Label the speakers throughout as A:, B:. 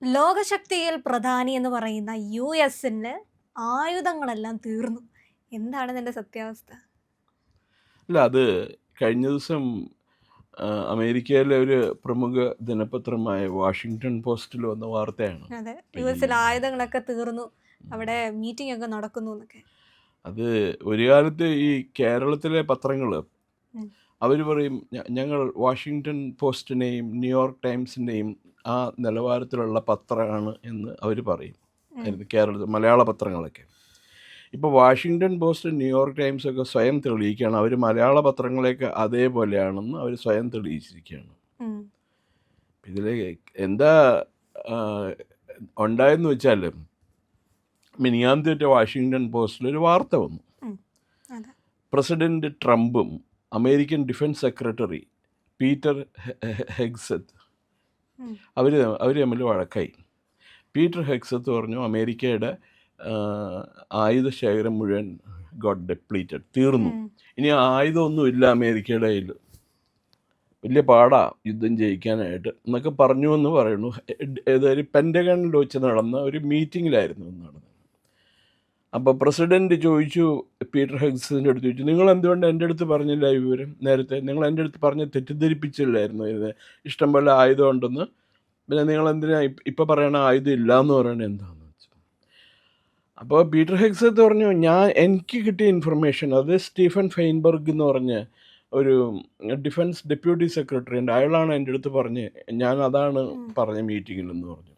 A: ലോകശക്തിയിൽ പ്രധാനി എന്ന് പറയുന്ന യുഎസിന് ആയുധങ്ങളെല്ലാം തീർന്നു. എന്താണ് ഇതിന്റെ സത്യാവസ്ഥ?
B: അല്ല അത് കഴിഞ്ഞ ദിവസം അമേരിക്കയിലെ ഒരു പ്രമുഖ ദിനപത്രമായ വാഷിങ്ടൺ പോസ്റ്റിൽ വന്ന വാർത്തയാണ്.
A: അതെ,
B: ഇപ്പം ഈ
A: യുഎസിൽ ആയുധങ്ങളൊക്കെ തീർന്നു, അവിടെ മീറ്റിംഗ് ഒക്കെ നടക്കുന്നു എന്നൊക്കെ.
B: അത് ഒരു കാലത്ത് ഈ കേരളത്തിലെ പത്രങ്ങൾ
A: ഉം,
B: അവർ പറയും ഞങ്ങൾ വാഷിങ്ടൺ പോസ്റ്റിനെയും ന്യൂയോർക്ക് ടൈംസിനെയും ആ നിലവാരത്തിലുള്ള പത്രമാണ് എന്ന് അവർ പറയും.
A: ഉം,
B: കേരളത്തിൽ മലയാള പത്രങ്ങളൊക്കെ ഇപ്പോൾ വാഷിങ്ടൺ പോസ്റ്റ് ന്യൂയോർക്ക് ടൈംസ് ഒക്കെ സ്വയം തെളിയിക്കുകയാണ് അവർ മലയാള പത്രങ്ങളെയൊക്കെ അതേപോലെയാണെന്ന് അവർ സ്വയം തെളിയിച്ചിരിക്കുകയാണ്.
A: ഉം,
B: ഇതിൽ എന്താ ആ, ഉണ്ടായെന്ന് വെച്ചാൽ മിനിയാന്തേറ്റ വാഷിങ്ടൺ പോസ്റ്റിലൊരു വാർത്ത വന്നു.
A: ഉം, അതെ.
B: പ്രസിഡന്റ് ട്രംപും അമേരിക്കൻ ഡിഫൻസ് സെക്രട്ടറി പീറ്റർ ഹെഗ്സത്ത്
A: ഉം,
B: അവർ തമ്മിൽ വഴക്കായി. പീറ്റർ ഹെഗ്സത്ത് പറഞ്ഞു അമേരിക്കയുടെ ആയുധ ശേഖരം മുഴുവൻ ഗോട്ട് ഡെപ്ലീറ്റഡ്, തീർന്നു,
A: ഉം,
B: ഇനി ആയുധമൊന്നുമില്ല അമേരിക്കയുടെ കയ്യിൽ, വലിയ പാടാ യുദ്ധം ജയിക്കാനായിട്ട് എന്നൊക്കെ പറഞ്ഞു എന്ന് പറയുന്നു. ഏതൊരു പെൻറ്റഗണിൽ വെച്ച് നടന്ന ഒരു മീറ്റിങ്ങിലായിരുന്നു നടന്നത്. അപ്പോൾ പ്രസിഡൻറ്റ് ചോദിച്ചു, പീറ്റർ ഹെഗ്സിൻ്റെ അടുത്ത് ചോദിച്ചു, നിങ്ങൾ എന്തുകൊണ്ട് എൻ്റെ അടുത്ത് പറഞ്ഞില്ല ഈ വിവരം നേരത്തെ? നിങ്ങൾ എൻ്റെ അടുത്ത് പറഞ്ഞ് തെറ്റിദ്ധരിപ്പിച്ചില്ലായിരുന്നു ഇത് ഇഷ്ടംപോലെ ആയുധം ഉണ്ടെന്ന്, പിന്നെ നിങ്ങൾ എന്തിനാ ഇപ്പം പറയണ ആയുധം ഇല്ല എന്ന് പറയണത് എന്താണെന്ന് വെച്ചു. അപ്പോൾ പീറ്റർ ഹെഗ്സത്ത് പറഞ്ഞു, എനിക്ക് കിട്ടിയ ഇൻഫർമേഷൻ, അത് സ്റ്റീഫൻ ഫെയിൻബർഗ് എന്ന് പറഞ്ഞ് ഒരു ഡിഫൻസ് ഡെപ്യൂട്ടി സെക്രട്ടറി ഉണ്ട്, അയാളാണ് എൻ്റെ അടുത്ത് പറഞ്ഞ്, ഞാൻ അതാണ് പറഞ്ഞ മീറ്റിങ്ങിലെന്ന് പറഞ്ഞു.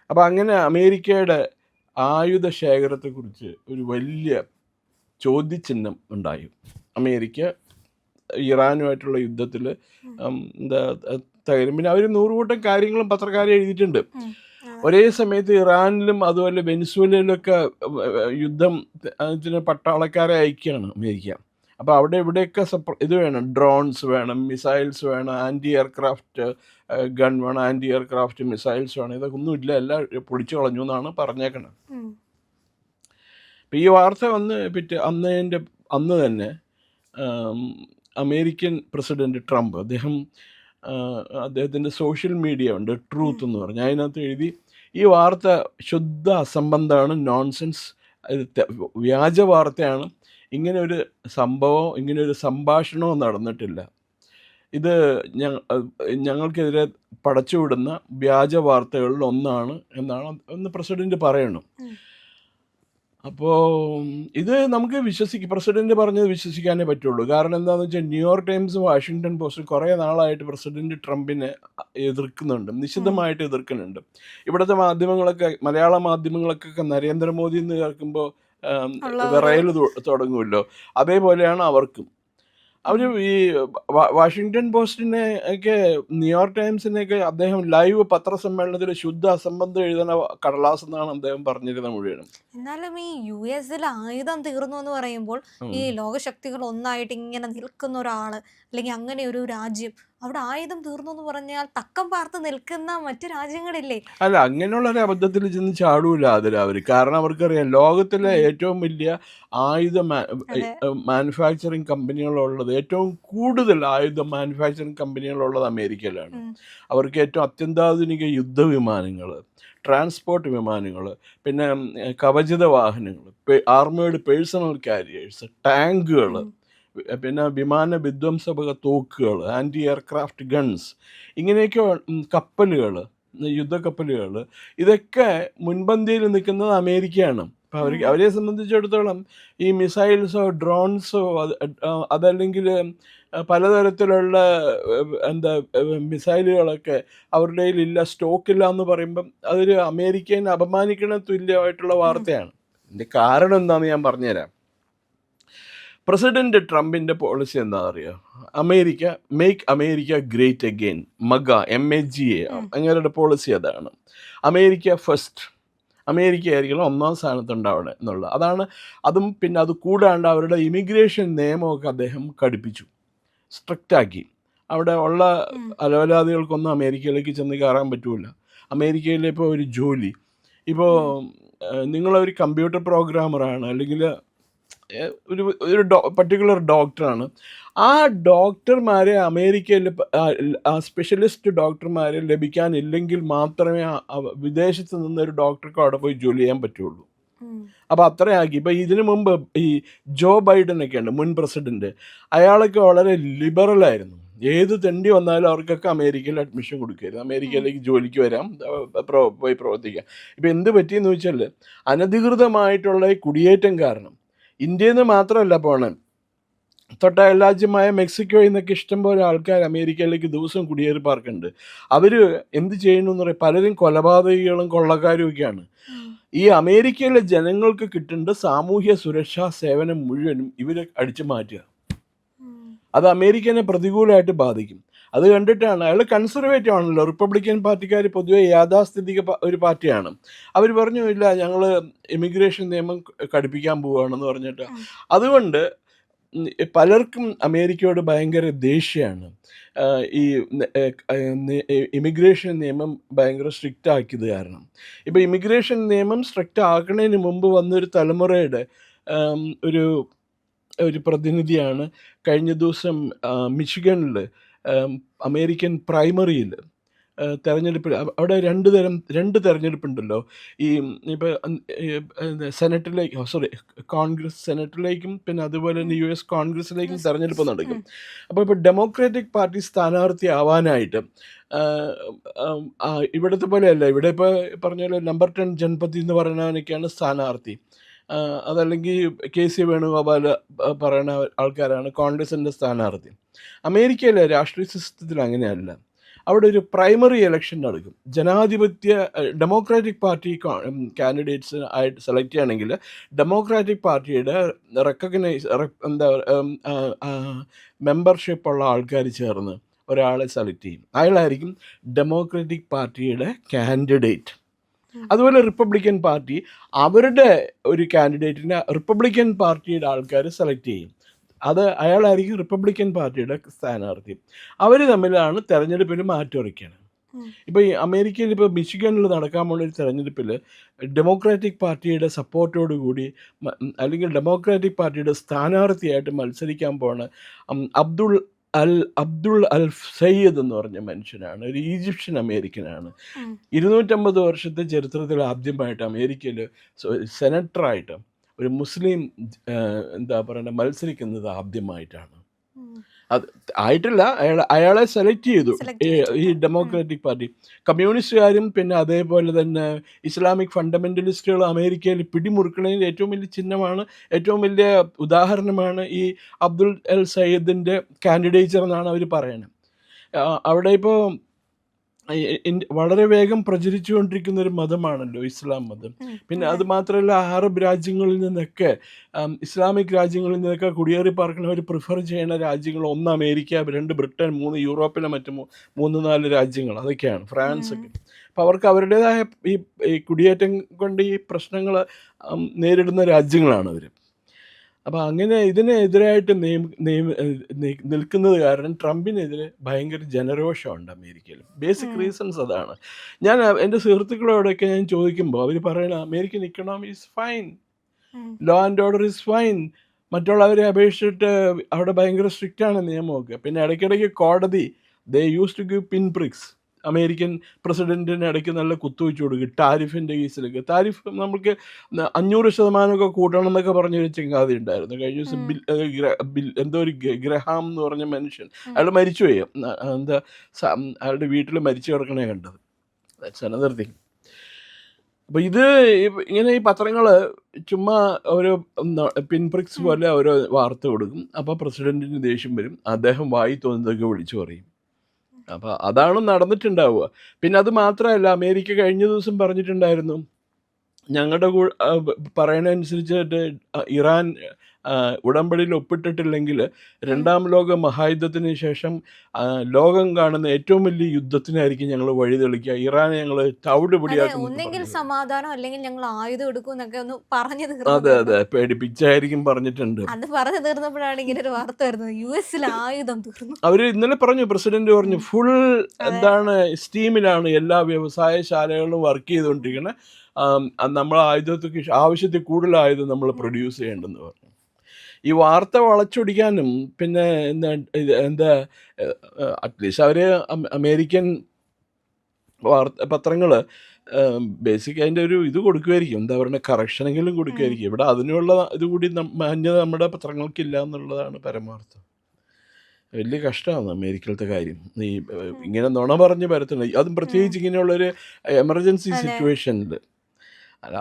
B: അപ്പോൾ അങ്ങനെ അമേരിക്കയുടെ ആയുധ ശേഖരത്തെക്കുറിച്ച് ഒരു വലിയ ചോദ്യചിഹ്നം ഉണ്ടായി. അമേരിക്ക ഇറാനുമായിട്ടുള്ള യുദ്ധത്തിൽ എന്താ തകരും. പിന്നെ അവർ 100 കൂട്ടം കാര്യങ്ങളും പത്രക്കാരെ എഴുതിയിട്ടുണ്ട്. ഒരേ സമയത്ത് ഇറാനിലും അതുപോലെ വെനിസ്വേലയിലൊക്കെ യുദ്ധത്തിന് പട്ടാളക്കാരെ അയക്കുകയാണ് അമേരിക്ക. അപ്പോൾ അവിടെ ഇവിടെയൊക്കെ ഇത് വേണം, ഡ്രോൺസ് വേണം, മിസൈൽസ് വേണം, ആൻറ്റി എയർക്രാഫ്റ്റ് ഗൺ വേണം, ആൻറ്റി എയർക്രാഫ്റ്റ് മിസൈൽസ് വേണം. ഇതൊക്കെ ഒന്നുമില്ല, എല്ലാം പൊളിച്ചു കളഞ്ഞു എന്നാണ് പറഞ്ഞേക്കണത്. അപ്പോൾ ഈ വാർത്ത വന്ന് അന്ന് തന്നെ അമേരിക്കൻ പ്രസിഡന്റ് ട്രംപ് അദ്ദേഹത്തിൻ്റെ സോഷ്യൽ മീഡിയ ഉണ്ട്, ട്രൂത്ത് എന്ന് പറഞ്ഞ്, അതിനകത്ത് എഴുതി ഈ വാർത്ത ശുദ്ധ അസംബന്ധമാണ്, നോൺസെൻസ്, വ്യാജ വാർത്തയാണ്, ഇങ്ങനെ ഒരു സംഭവം, ഇങ്ങനെ ഒരു സംഭാഷണവും നടന്നിട്ടില്ല, ഇത് ഞങ്ങൾക്കെതിരെ പടച്ചുവിടുന്ന വ്യാജ വാർത്തകളിൽ ഒന്നാണ് എന്ന് പ്രസിഡന്റ് പറയണം. അപ്പോൾ ഇത് നമുക്ക് പ്രസിഡന്റ് പറഞ്ഞത് വിശ്വസിക്കാനേ പറ്റുള്ളൂ. കാരണം എന്താണെന്ന് വെച്ചാൽ ന്യൂയോർക്ക് ടൈംസും വാഷിങ്ടൺ പോസ്റ്റും കുറേ നാളായിട്ട് പ്രസിഡന്റ് ട്രംപിനെ എതിർക്കുന്നുണ്ട്, നിശിതമായിട്ട് എതിർക്കുന്നുണ്ട്. ഇവിടുത്തെ മാധ്യമങ്ങളൊക്കെ, മലയാള മാധ്യമങ്ങൾക്കൊക്കെ നരേന്ദ്രമോദി എന്ന് കേൾക്കുമ്പോൾ വിറയൽ തുടങ്ങുമല്ലോ, അതേപോലെയാണ് അവർക്കും. അവർ ഈ വാഷിങ്ടൺ പോസ്റ്റിനെ ഒക്കെ ന്യൂയോർക്ക് ടൈംസിനെയൊക്കെ അദ്ദേഹം ലൈവ് പത്രസമ്മേളനത്തിൽ ശുദ്ധ അസംബന്ധം എഴുതുന്ന കടലാസ് എന്നാണ് അദ്ദേഹം പറഞ്ഞിരുന്നത് മുഴുവനും.
A: എന്നാലും ഈ യുഎസിൽ ആയുധം തീർന്നു എന്ന് പറയുമ്പോൾ ഈ ലോകശക്തികൾ ഒന്നായിട്ട് ഇങ്ങനെ നിൽക്കുന്ന ഒരാള്, അല്ലെങ്കിൽ അങ്ങനെ ഒരു രാജ്യം, അവിടെ ആയുധം തീർന്നു എന്ന് പറഞ്ഞാൽ തക്കം പാർത്ത് നിൽക്കുന്ന മറ്റു രാജ്യങ്ങളില്ലേ?
B: അല്ല, അങ്ങനെയുള്ള ഒരു അബദ്ധത്തിൽ ചെന്ന് ചാടൂല അവർ. കാരണം അവർക്കറിയാം ലോകത്തിലെ ഏറ്റവും വലിയ ആയുധ മാനുഫാക്ചറിങ് കമ്പനികളുള്ളത്, ഏറ്റവും കൂടുതൽ ആയുധ മാനുഫാക്ചറിങ് കമ്പനികളുള്ളത് അമേരിക്കയിലാണ്. അവർക്ക് ഏറ്റവും അത്യന്താധുനിക യുദ്ധവിമാനങ്ങൾ, ട്രാൻസ്പോർട്ട് വിമാനങ്ങൾ, പിന്നെ കവചിത വാഹനങ്ങൾ, ആർമേഡ് പേഴ്സണൽ കാരിയേഴ്സ്, ടാങ്കുകൾ, പിന്നെ വിമാന വിധ്വംസക തോക്കുകൾ, ആൻറ്റി എയർക്രാഫ്റ്റ് ഗൺസ്, ഇങ്ങനെയൊക്കെ കപ്പലുകൾ, യുദ്ധക്കപ്പലുകൾ, ഇതൊക്കെ മുൻപന്തിയിൽ നിൽക്കുന്നത് അമേരിക്കയാണ്. അപ്പോൾ അവരെ സംബന്ധിച്ചിടത്തോളം ഈ മിസൈൽസോ ഡ്രോൺസോ അതല്ലെങ്കിൽ പലതരത്തിലുള്ള മിസൈലുകളൊക്കെ അവരുടെ കയ്യിലില്ല, സ്റ്റോക്കില്ല എന്ന് പറയുമ്പം അതൊരു അമേരിക്കനെ അപമാനിക്കണ തുല്യമായിട്ടുള്ള വാർത്തയാണ്. ഇതിൻ്റെ കാരണം എന്താണെന്ന് ഞാൻ പറഞ്ഞുതരാം. പ്രസിഡന്റ് ട്രംപിൻ്റെ പോളിസി എന്താണെന്ന് അറിയോ? Make America great again, MAGA, അങ്ങനെയുള്ള പോളിസി അതാണ്. അമേരിക്ക ഫസ്റ്റ്, അമേരിക്ക ആയിരിക്കണം ഒന്നാം സ്ഥാനത്തുണ്ടാവണം എന്നുള്ള അതാണ്. പിന്നെ അത് കൂടാണ്ട് അവരുടെ ഇമിഗ്രേഷൻ നിയമമൊക്കെ അദ്ദേഹം കടുപ്പിച്ചു, സ്ട്രിക്റ്റാക്കി. അവിടെ ഉള്ള അലവലാദികൾക്കൊന്നും അമേരിക്കയിലേക്ക് ചെന്ന് കയറാൻ പറ്റൂല. അമേരിക്കയിലെ ഇപ്പോൾ ഒരു ജോലി, ഇപ്പോൾ നിങ്ങളൊരു കമ്പ്യൂട്ടർ പ്രോഗ്രാമറാണ്, അല്ലെങ്കിൽ ഒരു ഒരു പർട്ടിക്കുലർ ഡോക്ടറാണ്. ആ ഡോക്ടർമാരെ അമേരിക്കയിൽ ആ സ്പെഷ്യലിസ്റ്റ് ഡോക്ടർമാരെ ലഭിക്കാനില്ലെങ്കിൽ മാത്രമേ വിദേശത്ത് നിന്നൊരു ഡോക്ടർക്ക് അവിടെ പോയി ജോലി ചെയ്യാൻ പറ്റുള്ളൂ. അപ്പോൾ അത്രയാക്കി. ഇപ്പോൾ ഇതിനു മുമ്പ് ഈ ജോ ബൈഡനൊക്കെ ഉണ്ട്, മുൻ പ്രസിഡൻറ്റ്. അയാളൊക്കെ വളരെ ലിബറലായിരുന്നു. ഏത് തെണ്ടി വന്നാലും അവർക്കൊക്കെ അമേരിക്കയിൽ അഡ്മിഷൻ കൊടുക്കുമായിരുന്നു. അമേരിക്കയിലേക്ക് ജോലിക്ക് വരാം, പോയി പ്രവർത്തിക്കാം. ഇപ്പോൾ എന്ത് പറ്റിയെന്ന് വെച്ചാൽ അനധികൃതമായിട്ടുള്ള ഈ കുടിയേറ്റം കാരണം ഇന്ത്യയിൽ നിന്ന് മാത്രമല്ല പോകണം, തൊട്ടയൽ രാജ്യമായ മെക്സിക്കോയിൽ നിന്നൊക്കെ ഇഷ്ടംപോലെ ആൾക്കാർ അമേരിക്കയിലേക്ക് ദിവസം കുടിയേറി പാർക്കുന്നുണ്ട്. അവർ എന്ത് ചെയ്യണമെന്ന് പറയും, പലരും കൊലപാതകികളും കൊള്ളക്കാരും ഒക്കെയാണ്. ഈ അമേരിക്കയിലെ ജനങ്ങൾക്ക് കിട്ടേണ്ട സാമൂഹ്യ സുരക്ഷാ സേവനം മുഴുവനും ഇവർ അടിച്ചു മാറ്റുക. അത് അമേരിക്കനെ പ്രതികൂലമായിട്ട് ബാധിക്കും. അത് കണ്ടിട്ടാണ് അയാൾ കൺസർവേറ്റീവ് ആണല്ലോ, റിപ്പബ്ലിക്കൻ പാർട്ടിക്കാർ പൊതുവെ യാഥാസ്ഥിതിക ഒരു പാർട്ടിയാണ്. അവർ പറഞ്ഞു ഇല്ല ഞങ്ങൾ ഇമിഗ്രേഷൻ നിയമം കടുപ്പിക്കാൻ പോവുകയാണെന്ന് പറഞ്ഞിട്ട്. അതുകൊണ്ട് പലർക്കും അമേരിക്കയോട് ഭയങ്കര ദേഷ്യമാണ്. ഈ ഇമിഗ്രേഷൻ നിയമം ഭയങ്കര സ്ട്രിക്റ്റ് ആക്കിയത് കാരണം. ഇപ്പോൾ ഇമിഗ്രേഷൻ നിയമം സ്ട്രിക്റ്റ് ആക്കുന്നതിന് മുമ്പ് വന്നൊരു തലമുറയുടെ ഒരു ഒരു പ്രതിനിധിയാണ് കഴിഞ്ഞ ദിവസം മിഷിഗണിൽ അമേരിക്കൻ പ്രൈമറിയിൽ തെരഞ്ഞെടുപ്പിൽ അവിടെ രണ്ട് തെരഞ്ഞെടുപ്പുണ്ടല്ലോ. ഈ ഇപ്പോൾ സെനറ്റിലേക്ക് കോൺഗ്രസ് സെനറ്റിലേക്കും പിന്നെ അതുപോലെ തന്നെ US കോൺഗ്രസിലേക്കും തെരഞ്ഞെടുപ്പ് നടക്കും. അപ്പോൾ ഇപ്പോൾ ഡെമോക്രാറ്റിക് പാർട്ടി സ്ഥാനാർത്ഥി ആവാനായിട്ട് ഇവിടുത്തെ പോലെയല്ല. ഇവിടെ ഇപ്പോൾ പറഞ്ഞ പോലെ നമ്പർ 10 ജൻപതി എന്ന് പറയുന്നവനൊക്കെയാണ് സ്ഥാനാർത്ഥി. അതല്ലെങ്കിൽ KC വേണുഗോപാൽ പറയുന്ന ആൾക്കാരാണ് കോൺഗ്രസിൻ്റെ സ്ഥാനാർത്ഥി. അമേരിക്കയിലെ രാഷ്ട്രീയ സിസ്റ്റത്തിൽ അങ്ങനെയല്ല. അവിടെ ഒരു പ്രൈമറി ഇലക്ഷൻ നടക്കും. ഡെമോക്രാറ്റിക് പാർട്ടി കാൻഡിഡേറ്റ്സ് ആയിട്ട് സെലക്ട് ചെയ്യുകയാണെങ്കിൽ ഡെമോക്രാറ്റിക് പാർട്ടിയുടെ മെമ്പർഷിപ്പുള്ള ആൾക്കാർ ചേർന്ന് ഒരാളെ സെലക്ട് ചെയ്യും. അയാളായിരിക്കും ഡെമോക്രാറ്റിക് പാർട്ടിയുടെ കാൻഡിഡേറ്റ്. അതുപോലെ റിപ്പബ്ലിക്കൻ പാർട്ടി അവരുടെ ഒരു കാൻഡിഡേറ്റിനെ റിപ്പബ്ലിക്കൻ പാർട്ടിയുടെ ആൾക്കാർ സെലക്ട് ചെയ്യും. അയാളായിരിക്കും റിപ്പബ്ലിക്കൻ പാർട്ടിയുടെ സ്ഥാനാർത്ഥി. അവർ തമ്മിലാണ് തെരഞ്ഞെടുപ്പിൽ മാറ്റുരയ്ക്കുന്നത്. ഇപ്പോൾ ഈ അമേരിക്കയിൽ ഇപ്പോൾ മിഷിഗണിൽ നടക്കാൻ പോകുന്ന ഒരു തെരഞ്ഞെടുപ്പിൽ ഡെമോക്രാറ്റിക് പാർട്ടിയുടെ സപ്പോർട്ടോടു കൂടി അല്ലെങ്കിൽ ഡെമോക്രാറ്റിക് പാർട്ടിയുടെ സ്ഥാനാർത്ഥിയായിട്ട് മത്സരിക്കാൻ പോകുന്ന അബ്ദുൾ അൽ സയ്യദ് എന്ന് പറഞ്ഞ മനുഷ്യനാണ്. ഒരു ഈജിപ്ഷ്യൻ അമേരിക്കനാണ്. 250 വർഷത്തെ ചരിത്രത്തിൽ ആദ്യമായിട്ട് അമേരിക്കയിൽ സെനറ്ററായിട്ട് ഒരു മുസ്ലിം എന്താ പറയുക മത്സരിക്കുന്നത് ആദ്യമായിട്ടാണ്. അത് ആയിട്ടില്ല, അയാളെ സെലക്ട് ചെയ്തു ഈ ഡെമോക്രാറ്റിക് പാർട്ടി. കമ്മ്യൂണിസ്റ്റുകാരും പിന്നെ അതേപോലെ തന്നെ ഇസ്ലാമിക് ഫണ്ടമെൻ്റലിസ്റ്റുകൾ അമേരിക്കയിൽ പിടിമുറുക്കുന്നതിന് ഏറ്റവും വലിയ ചിഹ്നമാണ്, ഏറ്റവും വലിയ ഉദാഹരണമാണ് ഈ അബ്ദുൾ അൽ സയ്യദിൻ്റെ കാൻഡിഡേച്ചർ എന്നാണ് അവർ പറയുന്നത്. അവിടെ ഇപ്പോൾ വളരെ വേഗം പ്രചരിച്ചുകൊണ്ടിരിക്കുന്ന ഒരു മതമാണല്ലോ ഇസ്ലാം മതം. പിന്നെ അത് മാത്രമല്ല അറബ് രാജ്യങ്ങളിൽ നിന്നൊക്കെ ഇസ്ലാമിക് രാജ്യങ്ങളിൽ നിന്നൊക്കെ കുടിയേറി പാർക്കുന്നവർ പ്രിഫർ ചെയ്യുന്ന രാജ്യങ്ങൾ 1 അമേരിക്ക, 2 ബ്രിട്ടൻ, 3 യൂറോപ്പിലെ മറ്റ് 3-4 രാജ്യങ്ങൾ, അതൊക്കെയാണ് ഫ്രാൻസൊക്കെ. അപ്പോൾ അവർക്ക് അവരുടേതായ ഈ കുടിയേറ്റം കൊണ്ട് ഈ പ്രശ്നങ്ങൾ നേരിടുന്ന രാജ്യങ്ങളാണ് അവർ. അപ്പോൾ അങ്ങനെ ഇതിനെതിരായിട്ട് നിൽക്കുന്നത് കാരണം ട്രംപിനെതിരെ ഭയങ്കര ജനരോഷമുണ്ട് അമേരിക്കയിൽ. ബേസിക് റീസൺസ് അതാണ്. ഞാൻ എൻ്റെ സുഹൃത്തുക്കളോടൊക്കെ ഞാൻ ചോദിക്കുമ്പോൾ അവർ പറയുന്നത് American economy is fine, law and order is fine, മറ്റുള്ളവരെ അപേക്ഷിച്ചിട്ട് അവിടെ ഭയങ്കര സ്ട്രിക്റ്റാണ് നിയമമൊക്കെ. പിന്നെ ഇടയ്ക്കിടയ്ക്ക് കോടതി use to give pin pricks. American പ്രസിഡൻറ്റിന് ഇടയ്ക്ക് നല്ല കുത്തുവെച്ച് കൊടുക്കും ടാരിഫിൻ്റെ കേസിലൊക്കെ. ടാരിഫ് നമുക്ക് 500% കൂട്ടണം എന്നൊക്കെ പറഞ്ഞൊരു ചിങ്കാതി ഉണ്ടായിരുന്നു. കഴിഞ്ഞ ദിവസം എന്തോ ഒരു ഗ്രഹാം എന്ന് പറഞ്ഞ മനുഷ്യൻ, അയാൾ മരിച്ചുപോയി. അയാളുടെ വീട്ടിൽ മരിച്ചു കിടക്കണേ കണ്ടത്. That's another thing. അപ്പോൾ ഇത് ഇങ്ങനെ ഈ പത്രങ്ങൾ ചുമ്മാ ഓരോ പിൻപ്രിക്സ് പോലെ ഓരോ വാർത്ത കൊടുക്കും. അപ്പോൾ പ്രസിഡൻറ്റിന് ദേഷ്യം വരും, അദ്ദേഹം വായി തോന്നുന്നതൊക്കെ വിളിച്ചു പറയും. അപ്പോൾ അതാണ് നടന്നിട്ടുണ്ടാവുക. പിന്നെ അത് മാത്രമല്ല, അമേരിക്ക കഴിഞ്ഞ ദിവസം പറഞ്ഞിട്ടുണ്ടായിരുന്നു ഞങ്ങളുടെ പറയുന്നതനുസരിച്ചിട്ട് ഇറാൻ ഉടമ്പടിയിൽ ഒപ്പിട്ടിട്ടില്ലെങ്കിൽ 2ാം ലോക മഹായുദ്ധത്തിന് ശേഷം ലോകം കാണുന്ന ഏറ്റവും വലിയ യുദ്ധത്തിനായിരിക്കും ഞങ്ങൾ വഴിതെളിക്കുക, ഇറാനെ ഞങ്ങൾ തവിട് പിടിയാക്കും.
A: ഒന്നെങ്കിൽ സമാധാനം അല്ലെങ്കിൽ ഞങ്ങൾ ആയുധം എടുക്കും എന്നൊക്കെ ഒന്ന് പറഞ്ഞു
B: അതെ അതെ പേടിപ്പിച്ചായിരിക്കും പറഞ്ഞിട്ടുണ്ട്.
A: അത് പറഞ്ഞു തീർന്നപ്പോഴാണ് ഇങ്ങനെ ഒരു വാർത്ത വരുന്നത്, US ആയുധം തീർന്നു.
B: അവർ ഇന്നലെ പറഞ്ഞു, പ്രസിഡന്റ് പറഞ്ഞു ഫുൾ സ്റ്റീമിലാണ് എല്ലാ വ്യവസായശാലകളും വർക്ക് ചെയ്തുകൊണ്ടിരിക്കുന്നത്. നമ്മൾ ആയുധത്തേക്ക് ആവശ്യത്തിൽ കൂടുതൽ ആയുധം നമ്മൾ പ്രൊഡ്യൂസ് ചെയ്യേണ്ടെന്ന് പറഞ്ഞു. ഈ വാർത്ത വളച്ചൊടിക്കാനും പിന്നെ എന്താ അറ്റ്ലീസ്റ്റ് അവർ അമേരിക്കൻ പത്രങ്ങൾ ബേസിക് അതിൻ്റെ ഒരു ഇത് കൊടുക്കുമായിരിക്കും, എന്താ പറയുക, കറക്ഷനെങ്കിലും കൊടുക്കുമായിരിക്കും. ഇവിടെ അതിനുള്ള ഇത് കൂടി മാന്യത നമ്മുടെ പത്രങ്ങൾക്കില്ല എന്നുള്ളതാണ് പരമാർത്ഥം. വലിയ കഷ്ടമാണ് അമേരിക്കയിലത്തെ കാര്യം. ഈ ഇങ്ങനെ നുണ പറഞ്ഞ് പരത്തുന്നത്, അതും പ്രത്യേകിച്ച് ഇങ്ങനെയുള്ളൊരു എമർജൻസി സിറ്റുവേഷനിൽ.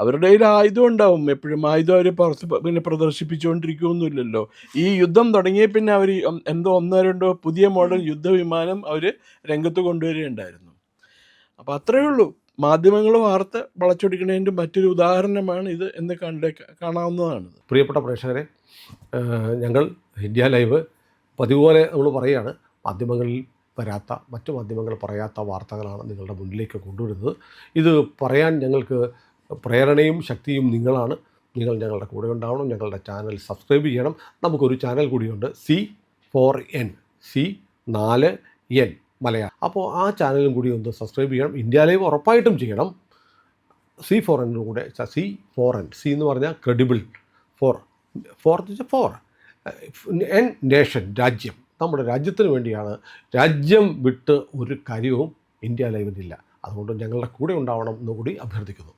B: അവരുടെ കയ്യിൽ ആയുധം ഉണ്ടാവും, എപ്പോഴും ആയുധം അവർ പുറത്ത് പിന്നെ പ്രദർശിപ്പിച്ചുകൊണ്ടിരിക്കുകയൊന്നുമില്ലല്ലോ. ഈ യുദ്ധം തുടങ്ങിയ പിന്നെ അവർ എന്തോ 1-2 പുതിയ മോഡൽ യുദ്ധവിമാനം അവർ രംഗത്ത് കൊണ്ടുവരികയുണ്ടായിരുന്നു. അപ്പോൾ അത്രയേ ഉള്ളൂ. മാധ്യമങ്ങൾ വാർത്ത വളച്ചൊടിക്കുന്നതിൻ്റെ മറ്റൊരു ഉദാഹരണമാണ് ഇത് എന്ന് കാണാവുന്നതാണ്.
C: പ്രിയപ്പെട്ട പ്രേക്ഷകരെ, ഞങ്ങൾ ഇന്ത്യ ലൈവ് പതിപോലെ നമ്മൾ പറയുകയാണ്, മാധ്യമങ്ങളിൽ വരാത്ത, മറ്റു മാധ്യമങ്ങൾ പറയാത്ത വാർത്തകളാണ് നിങ്ങളുടെ മുന്നിലേക്ക് കൊണ്ടുവരുന്നത്. ഇത് പറയാൻ ഞങ്ങൾക്ക് പ്രേരണയും ശക്തിയും നിങ്ങളാണ്. നിങ്ങൾ ഞങ്ങളുടെ കൂടെ ഉണ്ടാവണം. ഞങ്ങളുടെ ചാനൽ സബ്സ്ക്രൈബ് ചെയ്യണം. നമുക്കൊരു ചാനൽ കൂടിയുണ്ട്, C4N, C4N മലയാളം. അപ്പോൾ ആ ചാനലും കൂടി ഒന്ന് സബ്സ്ക്രൈബ് ചെയ്യണം. ഇന്ത്യ ലൈവ് ഉറപ്പായിട്ടും ചെയ്യണം. C4N കൂടെ, C4N, C എന്ന് പറഞ്ഞാൽ ക്രെഡിബിൾ, ഫോർ എൻ നേഷൻ, രാജ്യം. നമ്മുടെ രാജ്യത്തിന് വേണ്ടിയാണ്. രാജ്യം വിട്ട് ഒരു കാര്യവും ഇന്ത്യ ലൈവിനില്ല. അതുകൊണ്ട് ഞങ്ങളുടെ കൂടെ ഉണ്ടാവണം എന്നുകൂടി അഭ്യർത്ഥിക്കുന്നു.